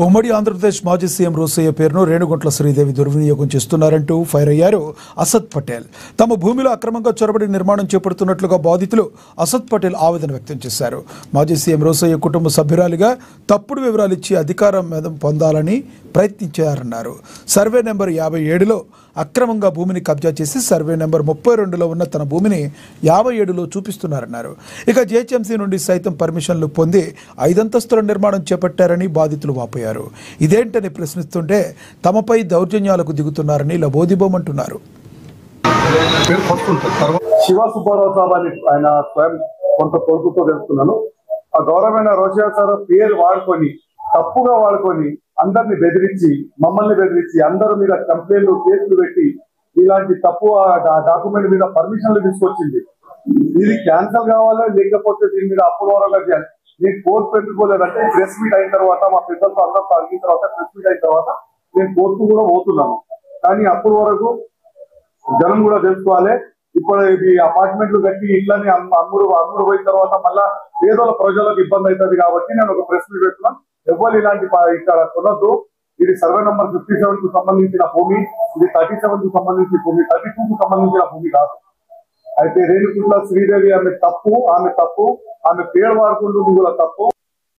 ఉమ్మడి ఆంధ్రప్రదేశ్ మాజీ సీఎం రోసయ్య పేరును రేణుగుంట్ల శ్రీదేవి దుర్వినియోగం చేస్తున్నారంటూ ఫైర్ అయ్యారు అసద్ పటేల్. తమ భూమిలో అక్రమంగా చొరబడి నిర్మాణం చేపడుతున్నట్లుగా బాధితులు అసద్ పటేల్ ఆవేదన వ్యక్తం చేశారు. మాజీ సీఎం రోసయ్య కుటుంబ సభ్యురాలిగా తప్పుడు వివరాలు ఇచ్చి అధికారం పొందాలని ప్రయత్నించారన్నారు. సర్వే నెంబర్ 57లో అక్రమంగా భూమిని కబ్జా చేసి సర్వే నెంబర్ 32లో ఉన్న తన భూమిని 57లో చూపిస్తున్నారన్నారు. ఇక జీహెచ్ఎంసీ నుండి సైతం పర్మిషన్లు పొంది 5 అంతస్తుల నిర్మాణం చేపట్టారని బాధితులు వాపోయారు. ఇదేంటని ప్రశ్నిస్తుంటే తమపై దౌర్జన్యాలకు దిగుతున్నారని లబోదిబోమంటున్నారు. శివ సుబ్బారావు సాబ్ అని ఆయన స్వయం కొంత కొడుకుతో తెలుస్తున్నాను. ఆ గౌరవమైన రోషయ్య సార్ పేరు వాడుకొని తప్పుగా వాడుకొని అందరిని బెదిరించి మమ్మల్ని బెదిరించి అందరి మీద కంప్లైంట్లు కేసులు పెట్టి ఇలాంటి తప్పు డాక్యుమెంట్ మీద పర్మిషన్లు తీసుకొచ్చింది. ఇది క్యాన్సల్ కావాలా లేకపోతే దీని మీద అప్రూవల్ చేయాలి. నేను కోర్టు పెట్టుకోలేదంటే ప్రెస్ మీట్ అయిన తర్వాత మా పెద్దలతో అందరితో అడిగిన తర్వాత ప్రెస్ మీట్ అయిన తర్వాత నేను కోర్టు కూడా పోతున్నాను. కానీ అప్పటి వరకు జనం కూడా తెలుసుకోవాలి. ఇప్పుడు ఇది అపార్ట్మెంట్లు కట్టి ఇట్లని అమ్ముడు పోయిన తర్వాత మళ్ళా ఏదో ప్రజలకు ఇబ్బంది అవుతుంది కాబట్టి నేను ఒక ప్రెస్ మీట్ పెట్టుకున్నాను. ఎవరు ఇలాంటి ఇక్కడ కొనద్దు. ఇది సర్వే నెంబర్ 57 కు సంబంధించిన భూమి, ఇది 37 కు సంబంధించిన భూమి, 32 కు సంబంధించిన భూమి కాదు. అయితే రేణుగుంట్ల శ్రీదేవి ఆమె తప్పు, ఆమె పేరు వాడుకుంటుంది కూడా తప్పు.